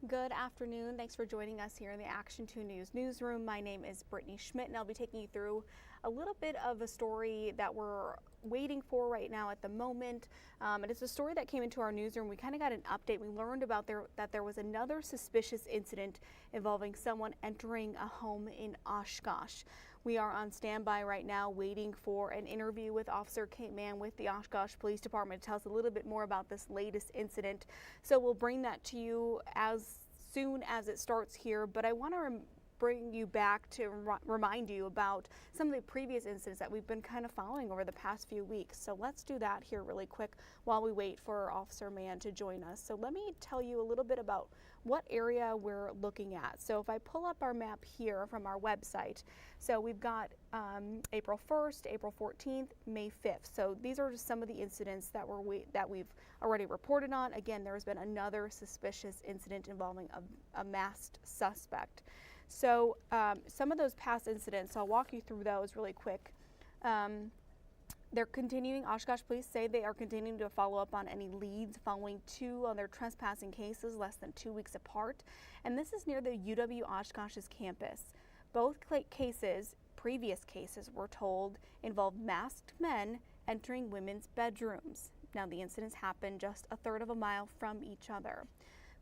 Good afternoon. Thanks for joining us here in the Action 2 News newsroom. My name is Brittany Schmidt, and I'll be taking you through a little bit of a story that we're waiting for right now at the moment. And it's a story that came into our newsroom. We kind of got an update. We learned about that there was another suspicious incident involving someone entering a home in Oshkosh. We are on standby right now waiting for an interview with Officer Kate Mann with the Oshkosh Police Department to tell us a little bit more about this latest incident. So we'll bring that to you as soon as it starts here, but I want to bring you back to remind you about some of the previous incidents that we've been kind of following over the past few weeks. So let's do that here really quick while we wait for Officer Mann to join us. So let me tell you a little bit about what area we're looking at. So if I pull up our map here from our website, so we've got April 1st, April 14th, May 5th. So these are just some of the incidents that we've already reported on. Again, there has been another suspicious incident involving a masked suspect. So some of those past incidents, I'll walk you through those really quick. They're continuing, Oshkosh Police say they are continuing to follow up on any leads following two other trespassing cases less than 2 weeks apart. And this is near the UW Oshkosh's campus. Both previous cases, we're told, involved masked men entering women's bedrooms. Now the incidents happened just a third of a mile from each other.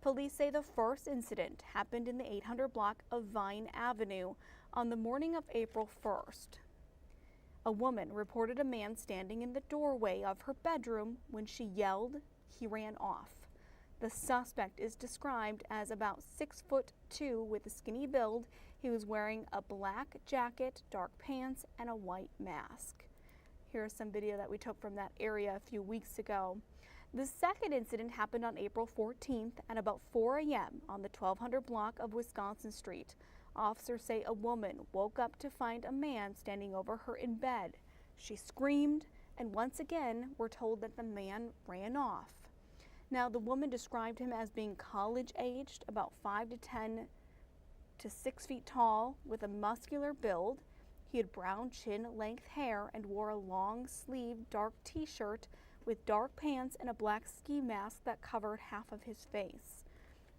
Police say the first incident happened in the 800 block of Vine Avenue on the morning of April 1st. A woman reported a man standing in the doorway of her bedroom. When she yelled, he ran off. The suspect is described as about 6'2" with a skinny build. He was wearing a black jacket, dark pants, and a white mask. Here's some video that we took from that area a few weeks ago. The second incident happened on April 14th at about 4 a.m. on the 1200 block of Wisconsin Street. Officers say a woman woke up to find a man standing over her in bed. She screamed, and once again, we're told that the man ran off. Now, the woman described him as being college-aged, about 5'10" to 6 feet tall, with a muscular build. He had brown chin-length hair and wore a long-sleeved dark t-shirt with dark pants and a black ski mask that covered half of his face.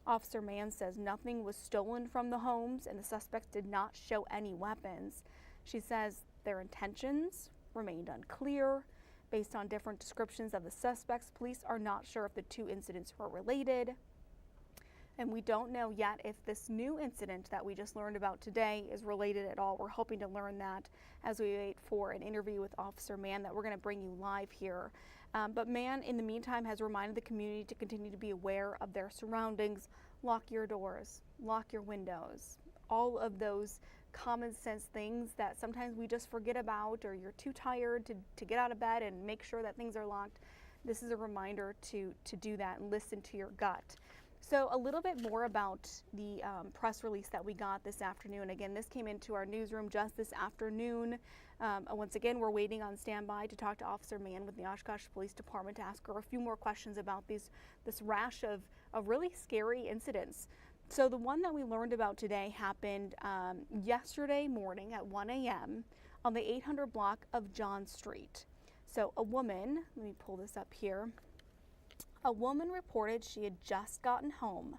Officer Mann says nothing was stolen from the homes and the suspects did not show any weapons. She says their intentions remained unclear. Based on different descriptions of the suspects, police are not sure if the two incidents were related. And we don't know yet if this new incident that we just learned about today is related at all. We're hoping to learn that as we wait for an interview with Officer Mann that we're going to bring you live here. But Mann, in the meantime, has reminded the community to continue to be aware of their surroundings. Lock your doors, lock your windows, all of those common sense things that sometimes we just forget about, or you're too tired to get out of bed and make sure that things are locked. This is a reminder to do that and listen to your gut. So a little bit more about the press release that we got this afternoon. Again, this came into our newsroom just this afternoon. Once again, we're waiting on standby to talk to Officer Mann with the Oshkosh Police Department to ask her a few more questions about this rash of really scary incidents. So the one that we learned about today happened yesterday morning at 1 a.m. on the 800 block of John Street. So a woman, let me pull this up here. A woman reported she had just gotten home.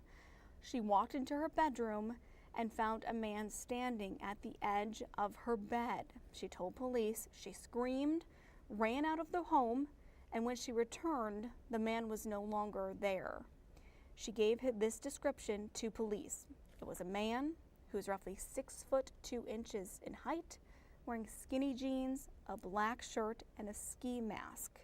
She walked into her bedroom and found a man standing at the edge of her bed. She told police. She screamed, ran out of the home, and when she returned, the man was no longer there. She gave this description to police. It was a man who was roughly 6'2" in height, wearing skinny jeans, a black shirt, and a ski mask.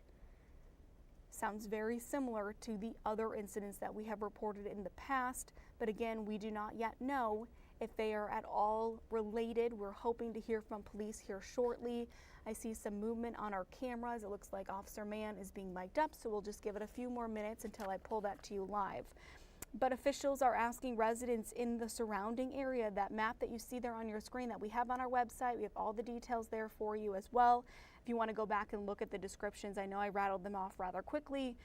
Sounds very similar to the other incidents that we have reported in the past, but again, we do not yet know if they are at all related. We're hoping to hear from police here shortly. I see some movement on our cameras. It looks like Officer Mann is being mic'd up, so we'll just give it a few more minutes until I pull that to you live. But officials are asking residents in the surrounding area, that map that you see there on your screen that we have on our website, we have all the details there for you as well. If you want to go back and look at the descriptions, I know I rattled them off rather quickly.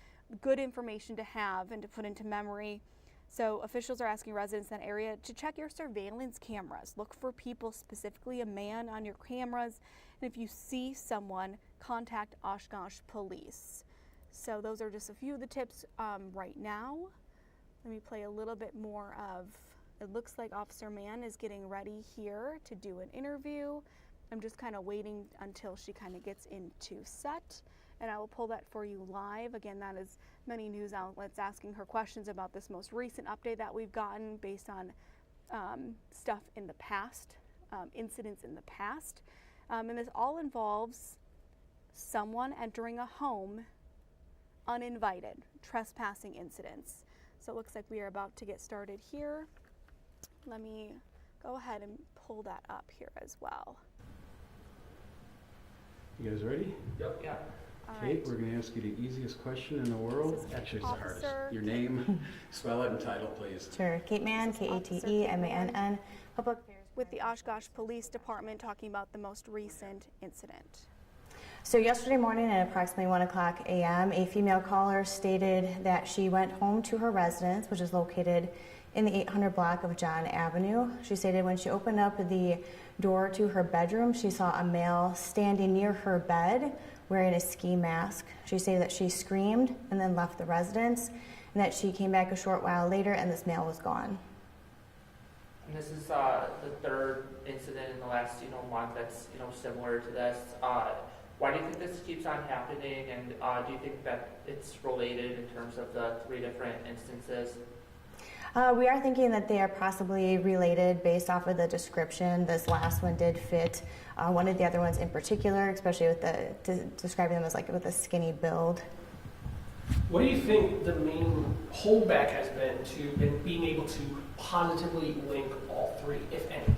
Good information to have and to put into memory. So officials are asking residents in that area to check your surveillance cameras. Look for people, specifically a man, on your cameras. And if you see someone, contact Oshkosh Police. So those are just a few of the tips right now. Let me play a little bit more of, it looks like Officer Mann is getting ready here to do an interview. I'm just kind of waiting until she kind of gets into set, and I will pull that for you live. Again, that is many news outlets asking her questions about this most recent update that we've gotten based on stuff in the past, incidents in the past. And this all involves someone entering a home uninvited, trespassing incidents. So it looks like we are about to get started here. Let me go ahead and pull that up here as well. You guys ready? Yep. Yeah. Kate, we're going to ask you the easiest question in the world. Actually, it's the hardest. Your name, spell it, and title, please. Sure. Kate Mann, Kateemann, Public Affairs. With the Oshkosh Police Department, talking about the most recent incident. So yesterday morning at approximately 1 o'clock a.m., a female caller stated that she went home to her residence, which is located in the 800 block of John Avenue. She stated when she opened up the door to her bedroom, she saw a male standing near her bed wearing a ski mask. She stated that she screamed and then left the residence, and that she came back a short while later and this male was gone. And this is the third incident in the last month that's similar to this. Why do you think this keeps on happening, and do you think that it's related in terms of the 3 different instances? We are thinking that they are possibly related based off of the description. This last one did fit one of the other ones in particular, especially with describing them as like with a skinny build. What do you think the main holdback has been to being able to positively link all 3, if any?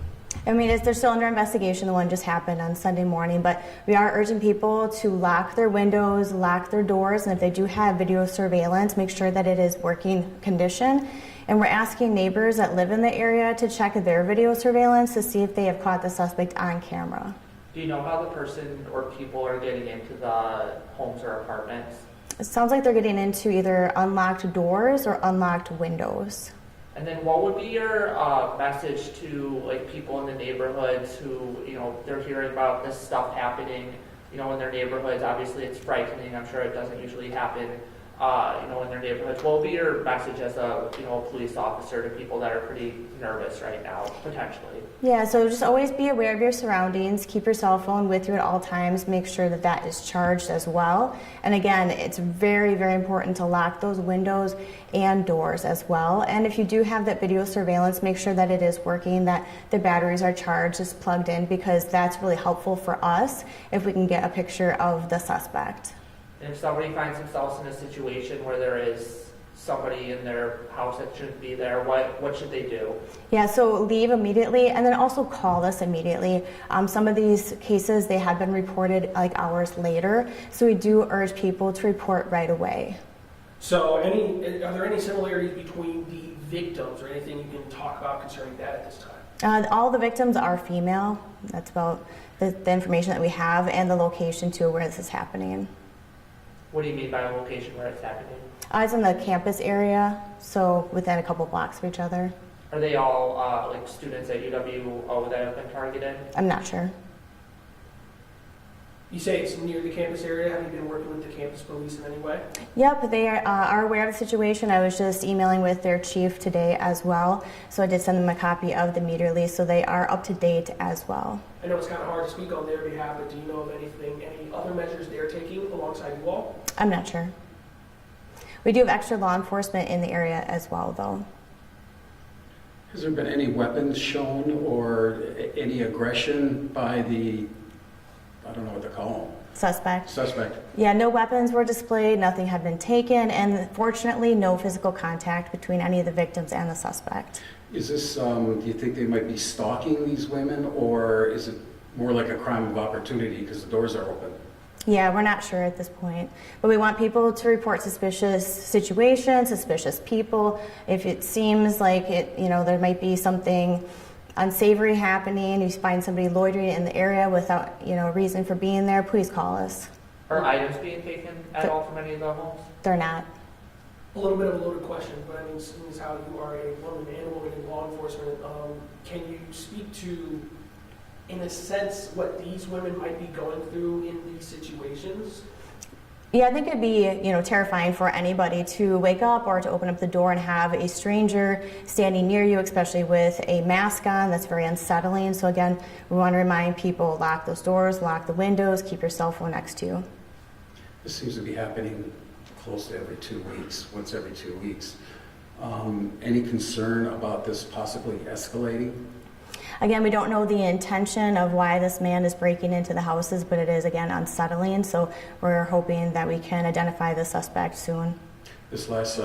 I mean, they're still under investigation. The one just happened on Sunday morning, but we are urging people to lock their windows, lock their doors, and if they do have video surveillance, make sure that it is working condition. And we're asking neighbors that live in the area to check their video surveillance to see if they have caught the suspect on camera. Do you know how the person or people are getting into the homes or apartments? It sounds like they're getting into either unlocked doors or unlocked windows. And then what would be your message to people in the neighborhoods who, they're hearing about this stuff happening, in their neighborhoods? Obviously it's frightening. I'm sure it doesn't usually happen, in their neighborhoods. What would be your message as a police officer to people that are pretty nervous right now, potentially? Yeah, so just always be aware of your surroundings. Keep your cell phone with you at all times. Make sure that that is charged as well. And again, it's very, very important to lock those windows and doors as well. And if you do have that video surveillance, make sure that it is working, that the batteries are charged, is plugged in, because that's really helpful for us if we can get a picture of the suspect. And if somebody finds themselves in a situation where there is somebody in their house that shouldn't be there, what should they do? Yeah, so leave immediately, and then also call us immediately. Some of these cases, they have been reported hours later, so we do urge people to report right away. So are there any similarities between the victims or anything you can talk about concerning that at this time? All the victims are female. That's about the information that we have, and the location too where this is happening. What do you mean by a location where it's happening? It's in the campus area, so within a couple blocks of each other. Are they all students at UWO that have been targeted? I'm not sure. You say it's near the campus area. Have you been working with the campus police in any way? Yep, they are aware of the situation. I was just emailing with their chief today as well, so I did send them a copy of the meter lease, so they are up to date as well. I know it's kind of hard to speak on their behalf, but do you know of any other measures they're taking alongside you all? I'm not sure. We do have extra law enforcement in the area as well, though. Has there been any weapons shown or any aggression by the, I don't know what to call them? Suspect. Yeah, no weapons were displayed, nothing had been taken, and fortunately no physical contact between any of the victims and the suspect. Is this, do you think they might be stalking these women, or is it more like a crime of opportunity because the doors are open? Yeah, we're not sure at this point, but we want people to report suspicious situations, suspicious people. If it seems like there might be something unsavory happening, you find somebody loitering in the area without reason for being there, please call us. Are items being taken at all from any of the homes? They're not. A little bit of a loaded question, but I mean, seeing as how you are a woman and a woman in law enforcement, can you speak to, in a sense, what these women might be going through in these situations? Yeah, I think it'd be, terrifying for anybody to wake up or to open up the door and have a stranger standing near you, especially with a mask on. That's very unsettling. So again, we want to remind people, lock those doors, lock the windows, keep your cell phone next to you. This seems to be happening close to every 2 weeks, once every 2 weeks. Any concern about this possibly escalating? Again, we don't know the intention of why this man is breaking into the houses, but it is, again, unsettling. So we're hoping that we can identify the suspect soon. This last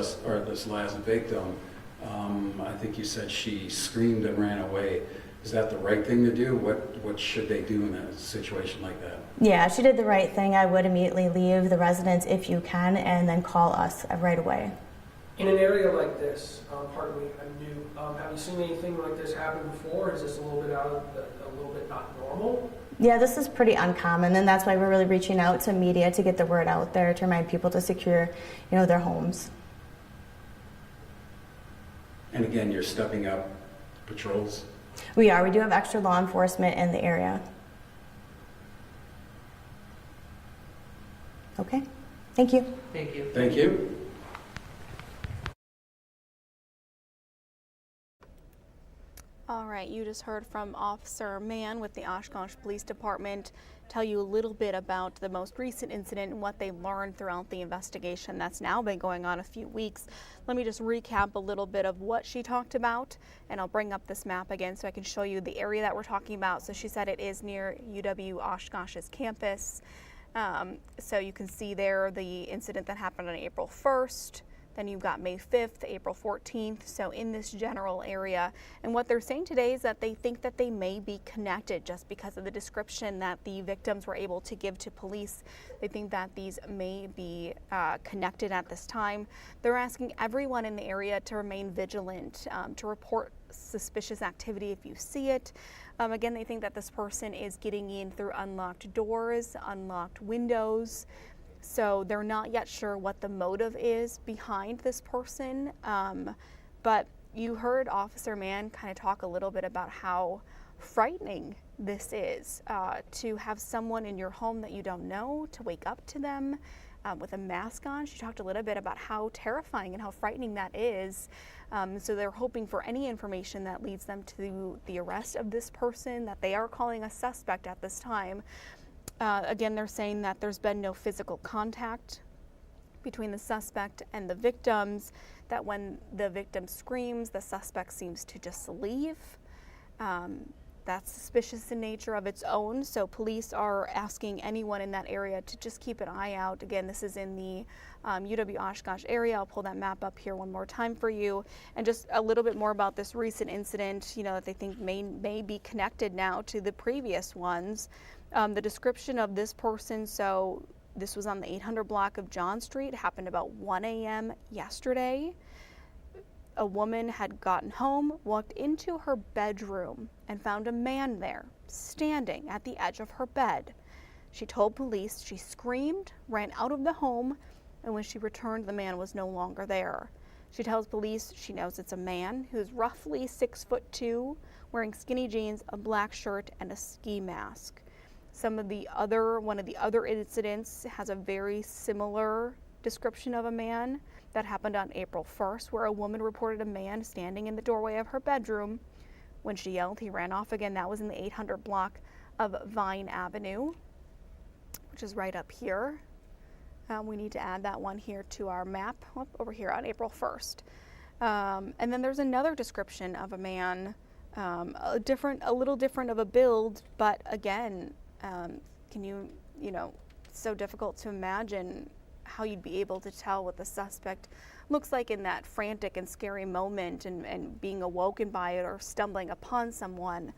victim, I think you said she screamed and ran away. Is that the right thing to do? What should they do in a situation like that? Yeah, she did the right thing. I would immediately leave the residence if you can, and then call us right away. In an area like this, pardon me, I'm new. Have you seen anything like this happen before? Is this a little bit not normal? Yeah, this is pretty uncommon, and that's why we're really reaching out to media to get the word out there to remind people to secure, their homes. And again, you're stepping up patrols? We are. We do have extra law enforcement in the area. Okay. Thank you. Thank you. Thank you. All right, you just heard from Officer Mann with the Oshkosh Police Department tell you a little bit about the most recent incident and what they learned throughout the investigation that's now been going on a few weeks. Let me just recap a little bit of what she talked about, and I'll bring up this map again so I can show you the area that we're talking about. So she said it is near UW Oshkosh's campus. So you can see there the incident that happened on April 1st. Then you've got May 5th, April 14th, so in this general area. And what they're saying today is that they think that they may be connected just because of the description that the victims were able to give to police. They think that these may be connected at this time. They're asking everyone in the area to remain vigilant, to report suspicious activity if you see it. Again, they think that this person is getting in through unlocked doors, unlocked windows. So they're not yet sure what the motive is behind this person, but you heard Officer Mann kind of talk a little bit about how frightening this is, to have someone in your home that you don't know, to wake up to them with a mask on. She talked a little bit about how terrifying and how frightening that is. So they're hoping for any information that leads them to the arrest of this person that they are calling a suspect at this time. Again, they're saying that there's been no physical contact between the suspect and the victims, that when the victim screams, the suspect seems to just leave. That's suspicious in nature of its own, so police are asking anyone in that area to just keep an eye out. Again, this is in the UW Oshkosh area. I'll pull that map up here one more time for you. And just a little bit more about this recent incident, that they think may be connected now to the previous ones. The description of this person, so this was on the 800 block of John Street, happened about 1 a.m. yesterday. A woman had gotten home, walked into her bedroom, and found a man there, standing at the edge of her bed. She told police, she screamed, ran out of the home, and when she returned, the man was no longer there. She tells police she knows it's a man who's roughly 6'2", wearing skinny jeans, a black shirt, and a ski mask. One of the other incidents has a very similar description of a man that happened on April 1st, where a woman reported a man standing in the doorway of her bedroom. When she yelled, he ran off again. That was in the 800 block of Vine Avenue, which is right up here. We need to add that one here to our map, over here on April 1st. And then there's another description of a man, a little different of a build, but again, can you, so difficult to imagine how you'd be able to tell what the suspect looks like in that frantic and scary moment, and being awoken by it or stumbling upon someone.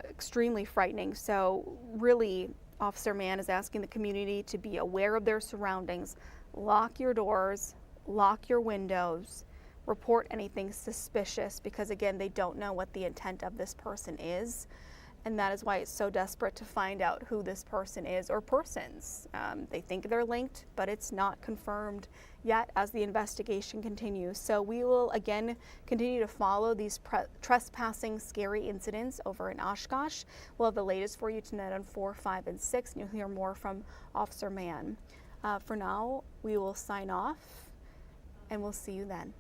Extremely frightening. So really, Officer Mann is asking the community to be aware of their surroundings, lock your doors, lock your windows, report anything suspicious, because again, they don't know what the intent of this person is. And that is why it's so desperate to find out who this person is, or persons. They think they're linked, but it's not confirmed yet as the investigation continues. So we will again continue to follow these trespassing scary incidents over in Oshkosh. We'll have the latest for you tonight on 4, 5, and 6, and you'll hear more from Officer Mann. For now, we will sign off, and we'll see you then.